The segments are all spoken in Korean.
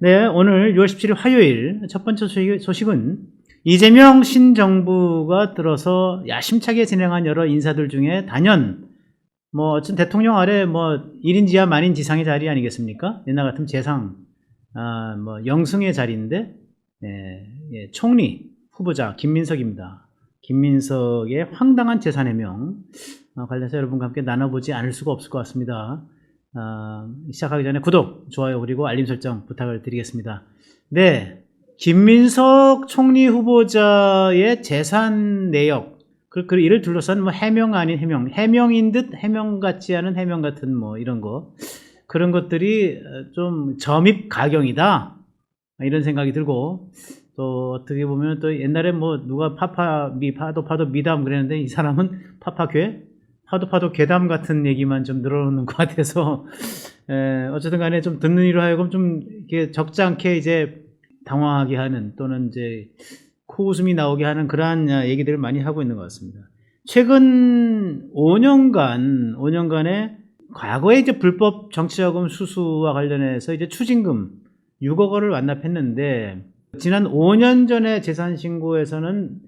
네, 오늘 6월 17일 화요일 첫 번째 소식은 이재명 신정부가 들어서 야심차게 진행한 여러 인사들 중에 단연 어쨌든 대통령 아래 1인 지하 만인 지상의 자리 아니겠습니까? 옛날 같으면 재상, 영승의 자리인데, 총리 후보자 김민석입니다. 김민석의 황당한 재산 해명 관련해서 여러분과 함께 나눠보지 않을 수가 없을 것 같습니다. 시작하기 전에 구독, 좋아요 그리고 알림 설정 부탁을 드리겠습니다. 네, 김민석 총리 후보자의 재산 내역, 이를 둘러싼 해명 아닌 해명, 해명인 듯 해명 같지 않은 해명 같은 이런 거, 그런 것들이 좀 점입 가경이다 이런 생각이 들고, 또 어떻게 보면 또 옛날에 누가 파도 미담 그랬는데 이 사람은 파파괴, 파도 괴담 같은 얘기만 좀 늘어놓는 것 같아서, 어쨌든 간에 좀 듣는 이로 하여금 좀 이렇게 적지 않게 이제 당황하게 하는, 또는 이제 코웃음이 나오게 하는 그러한 얘기들을 많이 하고 있는 것 같습니다. 최근 5년간의 과거에 이제 불법 정치자금 수수와 관련해서 이제 추징금 6억 원을 완납했는데, 지난 5년 전에 재산 신고에서는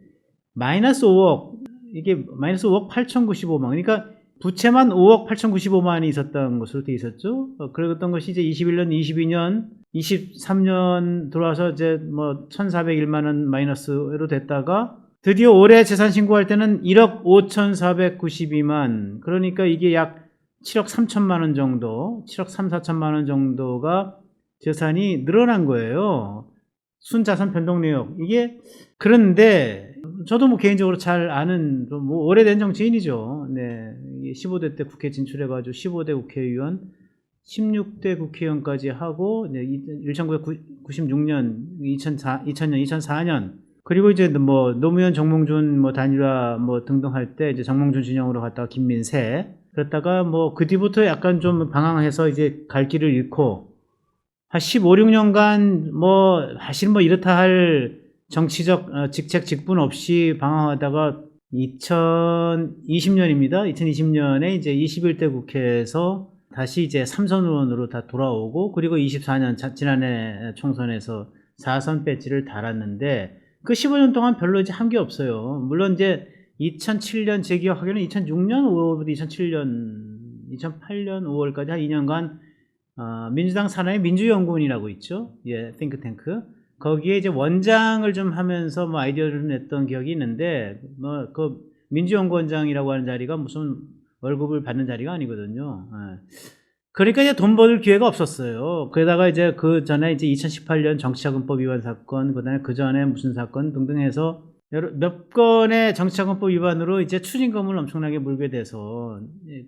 마이너스 5억, 이게 마이너스 5억 8,095만, 그러니까 부채만 5억 8,095만이 있었던 것으로 되어 있었죠. 그랬던 것이 이제 21년, 22년, 23년 들어와서 이제 1,401만 원 마이너스로 됐다가 드디어 올해 재산 신고할 때는 1억 5,492만, 그러니까 이게 약 7억 3천만 원 정도, 7억 3, 4천만 원 정도가 재산이 늘어난 거예요. 순자산 변동 내역. 이게, 그런데 저도 개인적으로 잘 아는 오래된 정치인이죠. 네. 15대 때 국회 진출해가지고 15대 국회의원, 16대 국회의원까지 하고, 1996년, 2000년, 2004년, 그리고 이제 노무현 정몽준 단일화 등등 할 때 이제 정몽준 진영으로 갔다가 김민세, 그랬다가 그 뒤부터 약간 좀 방황해서 이제 갈 길을 잃고, 한 15, 16년간 사실 이렇다 할 정치적 직책 직분 없이 방황하다가 2020년입니다. 2020년에 이제 21대 국회에서 다시 이제 3선 의원으로 다 돌아오고, 그리고 24년 지난해 총선에서 4선 배지를 달았는데, 그 15년 동안 별로 이제 한 게 없어요. 물론 이제 2007년 제 기억하기로는 2006년 5월부터 2008년 5월까지 한 2년간 민주당 산하의 민주연구원이라고 있죠. 예, 띵크탱크. 거기에 이제 원장을 좀 하면서 아이디어를 냈던 기억이 있는데, 그 민주연구원장이라고 하는 자리가 무슨 월급을 받는 자리가 아니거든요. 예. 그러니까 이제 돈 벌 기회가 없었어요. 그러다가 이제 그 전에 이제 2018년 정치자금법 위반 사건, 그다음에 그 전에 무슨 사건 등등 해서 몇 건의 정치자금법 위반으로 이제 추징금을 엄청나게 물게 돼서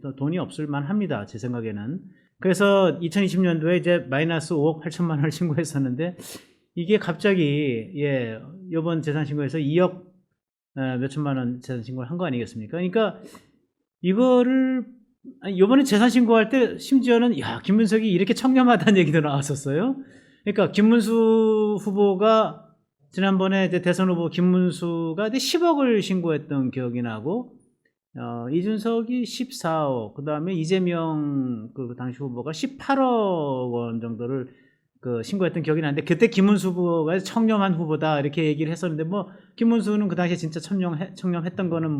또 돈이 없을 만합니다. 제 생각에는. 그래서 2020년도에 이제 마이너스 5억 8천만 원을 신고했었는데, 이게 갑자기 이번 재산 신고에서 2억 몇천만 원 재산 신고를 한 거 아니겠습니까? 그러니까 이거를 이번에 재산 신고할 때 심지어는 김문석이 이렇게 청렴하다는 얘기도 나왔었어요. 그러니까 김문수 후보가 지난번에 이제 대선 후보 김문수가 10억을 신고했던 기억이 나고, 이준석이 14억, 그 다음에 이재명 그 당시 후보가 18억 원 정도를 신고했던 기억이 나는데, 그때 김문수 후보가 청렴한 후보다 이렇게 얘기를 했었는데, 김문수는 그 당시에 진짜 청렴했던 거는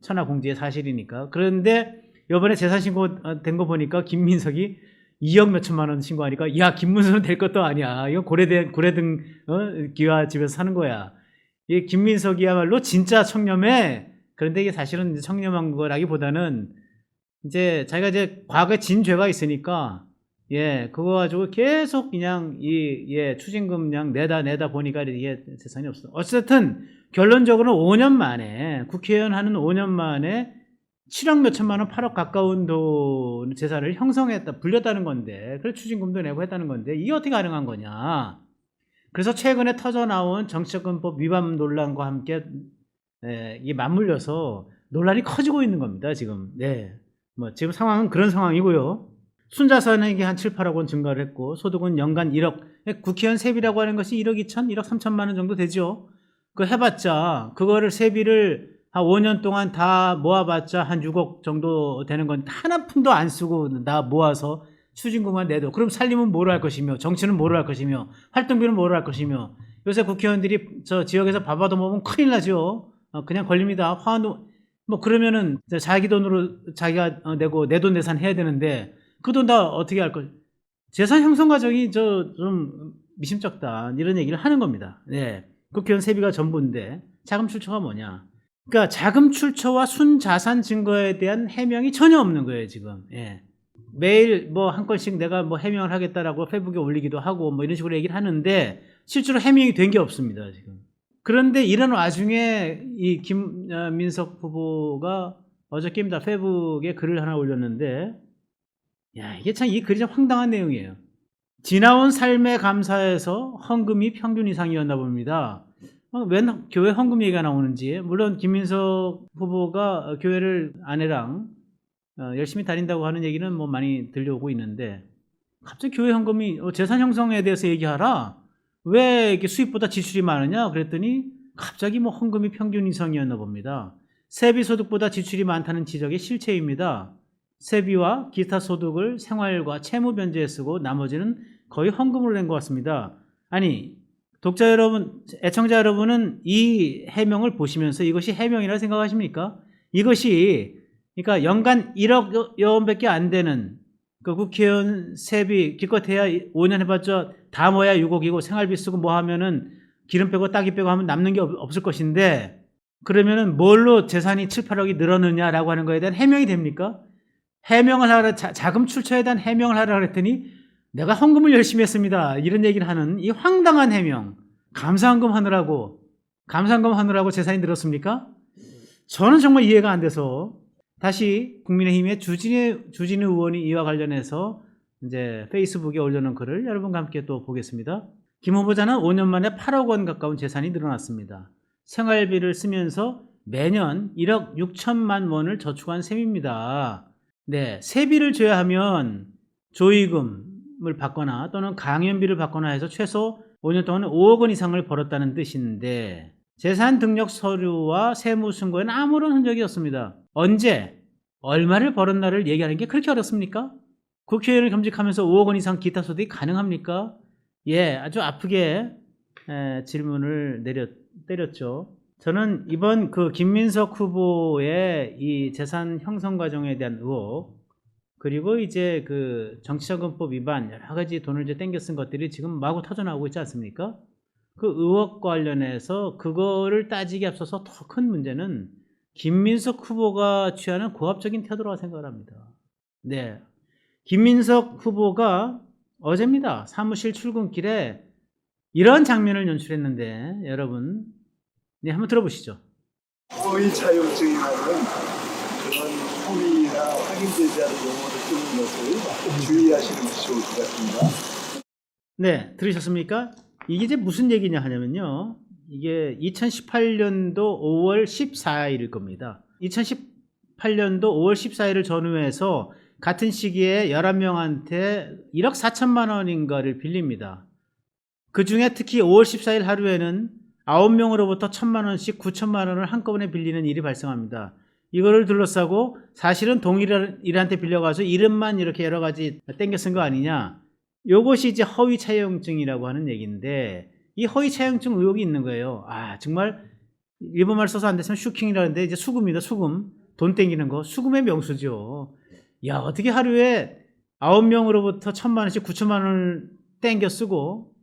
천하공지의 사실이니까. 그런데 이번에 재산 신고된 거 보니까 김민석이 2억 몇천만 원 신고하니까, 김문수는 될 것도 아니야. 이거 고래등 기와 집에서 사는 거야. 이 김민석이야말로 진짜 청렴해. 그런데 이게 사실은 청렴한 거라기보다는 이제 자기가 이제 과거에 진 죄가 있으니까, 그거 가지고 계속 그냥 추징금 그냥 내다 보니까 이게 재산이 없어. 어쨌든 결론적으로는 5년 만에, 국회의원 하는 5년 만에 7억 몇천만 원, 8억 가까운 돈 재산을 형성했다, 불렸다는 건데, 그래서 추징금도 내고 했다는 건데, 이게 어떻게 가능한 거냐. 그래서 최근에 터져 나온 정치자금법 위반 논란과 함께 이게 맞물려서 논란이 커지고 있는 겁니다, 지금. 지금 상황은 그런 상황이고요. 순자산은 이게 한 7, 8억 원 증가를 했고, 소득은 연간 1억, 국회의원 세비라고 하는 것이 1억 2천, 1억 3천만 원 정도 되죠. 그거 해봤자, 그거를 세비를 한 5년 동안 다 모아봤자 한 6억 정도 되는 건 한 푼도 안 쓰고 다 모아서 추진금만 내도 그럼 살림은 뭐로 할 것이며 정치는 뭐로 할 것이며 활동비는 뭐로 할 것이며 요새 국회의원들이 저 지역에서 밥 얻어먹으면 큰일 나죠. 그냥 걸립니다. 화환도 뭐 그러면은 자기 돈으로 자기가 내고 내돈내산 해야 되는데 그 돈 다 어떻게 할 걸? 재산 형성 과정이 저 좀 미심쩍다 이런 얘기를 하는 겁니다. 네. 국회의원 세비가 전부인데 자금 출처가 뭐냐? 그러니까 자금 출처와 순자산 증거에 대한 해명이 전혀 없는 거예요 지금. 예. 매일 뭐 한 건씩 내가 뭐 해명을 하겠다라고 페이북에 올리기도 하고 뭐 이런 식으로 얘기를 하는데 실제로 해명이 된 게 없습니다 지금. 그런데 이런 와중에 이 김민석 후보가 어저께입니다 페이북에 글을 하나 올렸는데 야 이게 참 이 글이 참 황당한 내용이에요. 지나온 삶에 감사해서 헌금이 평균 이상이었나 봅니다. 웬 교회 헌금 얘기가 나오는지. 물론 김민석 후보가 교회를 아내랑 열심히 다닌다고 하는 얘기는 뭐 많이 들려오고 있는데 갑자기 교회 헌금이 재산 형성에 대해서 얘기하라. 왜 이렇게 수입보다 지출이 많으냐 그랬더니 갑자기 뭐 헌금이 평균 이상이었나 봅니다. 세비 소득보다 지출이 많다는 지적의 실체입니다. 세비와 기타 소득을 생활과 채무 변제에 쓰고 나머지는 거의 헌금으로 낸 것 같습니다. 아니 독자 여러분, 애청자 여러분은 이 해명을 보시면서 이것이 해명이라 생각하십니까? 이것이 그러니까 연간 1억 원밖에 안 되는 그 국회의원 세비 기껏해야 5년 해봤자 다 모야 6억이고 생활비 쓰고 뭐 하면은 기름 빼고 따기 빼고 하면 남는 게 없을 것인데 그러면은 뭘로 재산이 7, 8억이 늘었느냐라고 하는 거에 대한 해명이 됩니까? 해명을 하라 자금 출처에 대한 해명을 하라 그랬더니 내가 헌금을 열심히 했습니다. 이런 얘기를 하는 이 황당한 해명. 감사헌금 하느라고 재산이 늘었습니까? 저는 정말 이해가 안 돼서 다시 국민의힘의 주진우 의원이 이와 관련해서 이제 페이스북에 올려놓은 글을 여러분과 함께 또 보겠습니다. 김 후보자는 5년 만에 8억 원 가까운 재산이 늘어났습니다. 생활비를 쓰면서 매년 1억 6천만 원을 저축한 셈입니다. 네, 세비를 줘야 하면 조의금을 받거나 또는 강연비를 받거나 해서 최소 5년 동안 5억 원 이상을 벌었다는 뜻인데 재산 등록 서류와 세무 신고에는 아무런 흔적이 없습니다. 언제, 얼마를 벌었나를 얘기하는 게 그렇게 어렵습니까? 국회의원을 겸직하면서 5억 원 이상 기타 소득이 가능합니까? 예, 아주 아프게 질문을 때렸죠. 저는 이번 그 김민석 후보의 이 재산 형성 과정에 대한 의혹 그리고 이제 그 정치자금법 위반 여러 가지 돈을 이제 땡겨 쓴 것들이 지금 마구 터져나오고 있지 않습니까? 그 의혹과 관련해서 그거를 따지기 앞서서 더 큰 문제는 김민석 후보가 취하는 고압적인 태도라고 생각을 합니다. 네. 김민석 후보가 어제입니다. 사무실 출근길에 이런 장면을 연출했는데 여러분 네, 한번 들어보시죠. 허위 차용증이라는 그런 허위나 확인되지 않은 용어를 쓰는 것을 주의하시는 것이 좋을 것 같습니다. 네, 들으셨습니까? 이게 이제 무슨 얘기냐 하냐면요. 이게 2018년도 5월 14일일 겁니다. 2018년도 5월 14일을 전후해서 같은 시기에 11명한테 1억 4천만 원인가를 빌립니다. 그 중에 특히 5월 14일 하루에는 9명으로부터 1,000만 원씩 9천만 원을 한꺼번에 빌리는 일이 발생합니다. 이거를 둘러싸고 사실은 동일한테 빌려가서 이름만 이렇게 여러 가지 땡겨 쓴 거 아니냐. 요것이 이제 허위 차용증이라고 하는 얘기인데 이 허위 차용증 의혹이 있는 거예요. 아 정말 일본말 써서 안 됐으면 슈킹이라는데 이제 수금입니다. 수금. 돈 땡기는 거. 수금의 명수죠. 야 어떻게 하루에 9명으로부터 1,000만 원씩 9천만 원을 땡겨 쓰고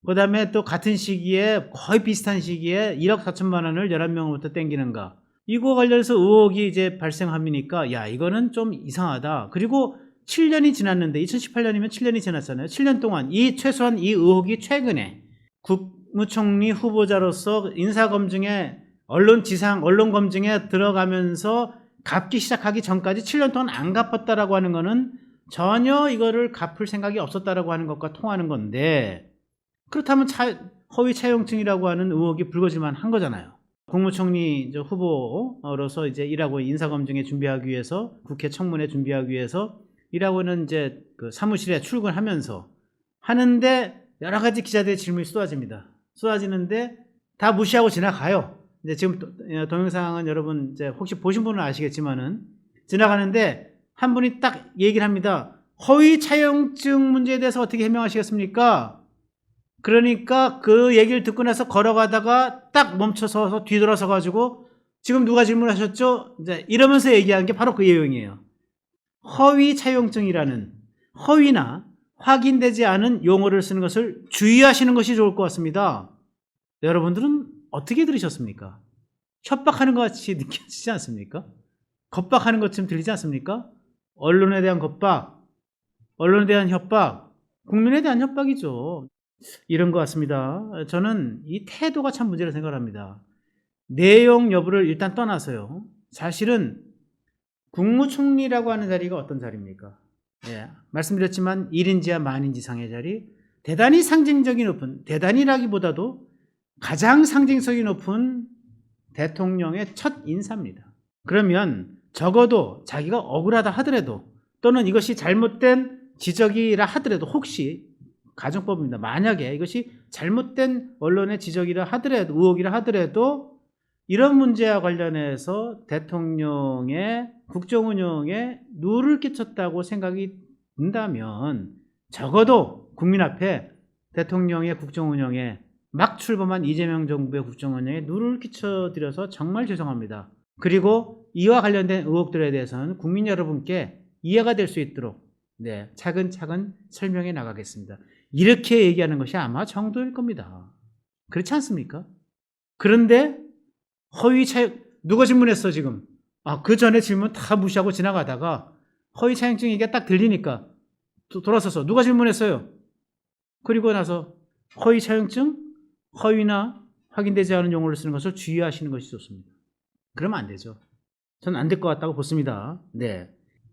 그 다음에 또 같은 시기에 거의 비슷한 시기에 1억 4천만 원을 11명으로부터 땡기는가. 이거 관련해서 의혹이 이제 발생합니까? 야, 이거는 좀 이상하다. 그리고 7년이 지났는데, 2018년이면 7년이 지났잖아요. 7년 동안 최소한 이 의혹이 최근에 국무총리 후보자로서 인사검증에 언론 검증에 들어가면서 갚기 시작하기 전까지 7년 동안 안 갚았다라고 하는 거는 전혀 이거를 갚을 생각이 없었다라고 하는 것과 통하는 건데, 그렇다면 허위 차용증이라고 하는 의혹이 불거질만 한 거잖아요. 국무총리 후보로서 이제 일하고 인사검증에 준비하기 위해서 국회 청문회 준비하기 위해서 일하고는 이제 그 사무실에 출근하면서 하는데 여러 가지 기자들의 질문이 쏟아집니다. 쏟아지는데 다 무시하고 지나가요. 이제 지금 동영상은 여러분 이제 혹시 보신 분은 아시겠지만은 지나가는데 한 분이 딱 얘기를 합니다. 허위 차용증 문제에 대해서 어떻게 해명하시겠습니까? 그러니까 그 얘기를 듣고 나서 걸어가다가 딱 멈춰서 뒤돌아서 가지고 지금 누가 질문하셨죠? 이제 이러면서 얘기한 게 바로 그 내용이에요. 허위 차용증이라는 허위나 확인되지 않은 용어를 쓰는 것을 주의하시는 것이 좋을 것 같습니다. 여러분들은 어떻게 들으셨습니까? 협박하는 것 같이 느껴지지 않습니까? 겁박하는 것처럼 들리지 않습니까? 언론에 대한 겁박, 언론에 대한 협박, 국민에 대한 협박이죠. 이런 것 같습니다. 저는 이 태도가 참 문제라고 생각합니다. 내용 여부를 일단 떠나서요. 사실은 국무총리라고 하는 자리가 어떤 자리입니까? 예, 말씀드렸지만 1인지와 만인지상의 자리, 대단히 상징적이 높은, 대단히라기보다도 가장 상징성이 높은 대통령의 첫 인사입니다. 그러면 적어도 자기가 억울하다 하더라도 또는 이것이 잘못된 지적이라 하더라도 혹시 가정법입니다. 만약에 이것이 잘못된 언론의 지적이라 하더라도 의혹이라 하더라도 이런 문제와 관련해서 대통령의 국정운영에 누를 끼쳤다고 생각이 든다면 적어도 국민 앞에 대통령의 국정운영에 막 출범한 이재명 정부의 국정운영에 누를 끼쳐드려서 정말 죄송합니다. 그리고 이와 관련된 의혹들에 대해서는 국민 여러분께 이해가 될 수 있도록 차근차근 설명해 나가겠습니다. 이렇게 얘기하는 것이 아마 정도일 겁니다. 그렇지 않습니까? 그런데 허위 차용, 누가 질문했어 지금? 그 전에 질문 다 무시하고 지나가다가 허위 차용증 얘기가 딱 들리니까 돌아서서 누가 질문했어요? 그리고 나서 허위 차용증, 허위나 확인되지 않은 용어를 쓰는 것을 주의하시는 것이 좋습니다. 그러면 안 되죠. 저는 안 될 것 같다고 보습니다. 네.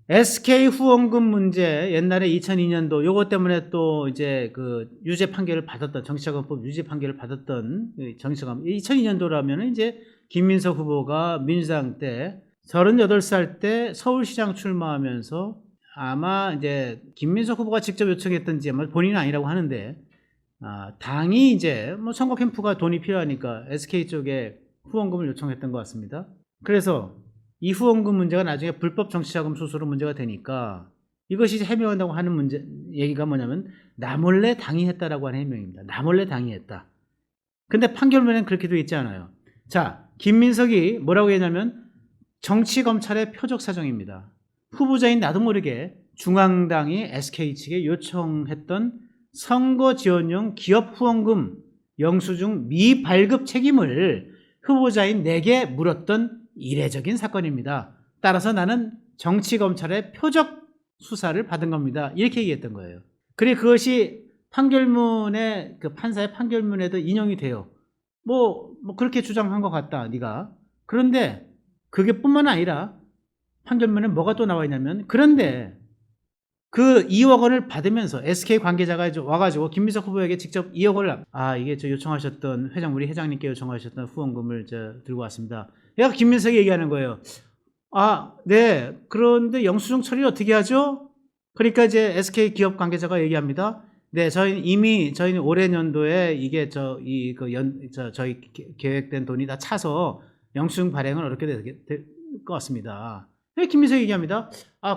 SK 후원금 문제 옛날에 2002년도 요거 때문에 또 이제 그 유죄 판결을 받았던 정치자금법 유죄 판결을 받았던 정치자금 2002년도라면은 이제 김민석 후보가 민주당 때 38살 때 서울시장 출마하면서 아마 이제 김민석 후보가 직접 요청했던지 아마 본인은 아니라고 하는데 당이 이제 뭐 선거 캠프가 돈이 필요하니까 SK 쪽에 후원금을 요청했던 것 같습니다. 그래서 이 후원금 문제가 나중에 불법 정치자금 수수로 문제가 되니까 이것이 해명한다고 하는 문제 얘기가 뭐냐면 나몰래 당이 했다라고 하는 해명입니다. 나몰래 당이 했다. 근데 판결문에는 그렇게 되어 있지 않아요. 자, 김민석이 뭐라고 했냐면 정치검찰의 표적 사정입니다. 후보자인 나도 모르게 중앙당이 SK 측에 요청했던 선거지원용 기업 후원금 영수증 미발급 책임을 후보자인 내게 물었던 이례적인 사건입니다. 따라서 나는 정치검찰의 표적 수사를 받은 겁니다. 이렇게 얘기했던 거예요. 그리고 그것이 판결문에 그 판사의 판결문에도 인용이 돼요. 뭐 그렇게 주장한 것 같다, 네가. 그런데 그게 뿐만 아니라 판결문에 뭐가 또 나와 있냐면 그런데 그 2억 원을 받으면서 SK 관계자가 와가지고 김민석 후보에게 직접 2억 원을 이게 저 요청하셨던 우리 회장님께 요청하셨던 후원금을 들고 왔습니다. 얘가 김민석이 얘기하는 거예요. 네. 그런데 영수증 처리를 어떻게 하죠? 그러니까 이제 SK 기업 관계자가 얘기합니다. 네, 저희는 올해 년도에 이게 저희 계획된 돈이 다 차서 영수증 발행은 어렵게 될 것 같습니다. 김민석이 얘기합니다.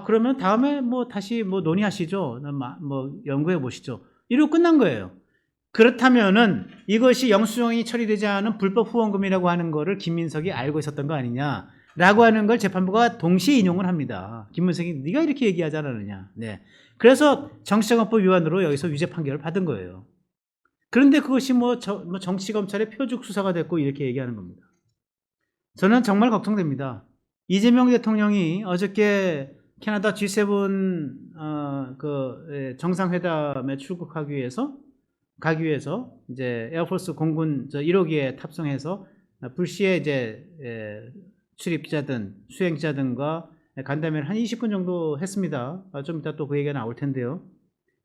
그러면 다음에 다시 논의하시죠. 연구해 보시죠. 이러고 끝난 거예요. 그렇다면은 이것이 영수증이 처리되지 않은 불법 후원금이라고 하는 거를 김민석이 알고 있었던 거 아니냐라고 하는 걸 재판부가 동시에 인용을 합니다. 김민석이 네가 이렇게 얘기하지 않았느냐. 네. 그래서 정치자금법 위반으로 여기서 유죄 판결을 받은 거예요. 그런데 그것이 정치검찰의 표적 수사가 됐고 이렇게 얘기하는 겁니다. 저는 정말 걱정됩니다. 이재명 대통령이 어저께 캐나다 G7 정상회담에 출국하기 위해서 이제 에어포스 공군 1호기에 탑승해서 불시에 이제 출입기자든 수행기자든과 간담회를 한 20분 정도 했습니다. 좀 이따 또 그 얘기가 나올 텐데요.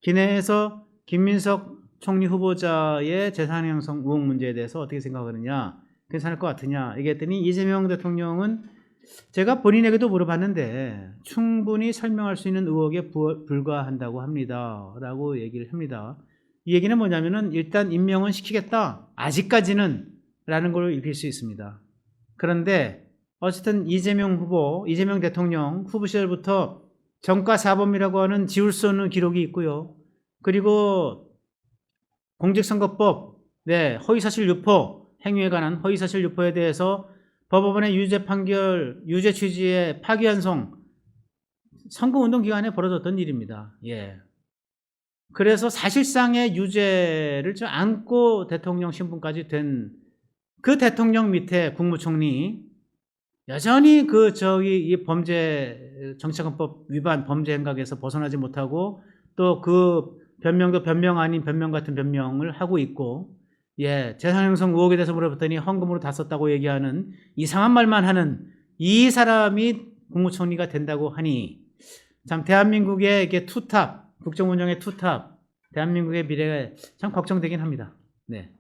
기내에서 김민석 총리 후보자의 재산 형성 의혹 문제에 대해서 어떻게 생각하느냐, 괜찮을 것 같으냐 얘기했더니 이재명 대통령은 제가 본인에게도 물어봤는데 충분히 설명할 수 있는 의혹에 불과한다고 합니다. 라고 얘기를 합니다. 이 얘기는 뭐냐면은 일단 임명은 시키겠다. 아직까지는 라는 걸 읽힐 수 있습니다. 그런데 어쨌든 이재명 대통령 후보 시절부터 정가사범이라고 하는 지울 수 없는 기록이 있고요. 그리고 공직선거법, 네, 허위사실 유포, 행위에 관한 허위사실 유포에 대해서 법원의 유죄 판결, 유죄 취지의 파기환송, 선거운동 기간에 벌어졌던 일입니다. 예. 그래서 사실상의 유죄를 좀 안고 대통령 신분까지 된 그 대통령 밑에 국무총리, 여전히 이 범죄, 정치자금법 위반 범죄 행각에서 벗어나지 못하고 또 그 변명도 변명 아닌 변명 같은 변명을 하고 있고, 예, 재산형성 의혹에 대해서 물어봤더니 헌금으로 다 썼다고 얘기하는 이상한 말만 하는 이 사람이 국무총리가 된다고 하니, 참 대한민국의 이게 투탑, 국정운영의 투탑, 대한민국의 미래가 참 걱정되긴 합니다. 네.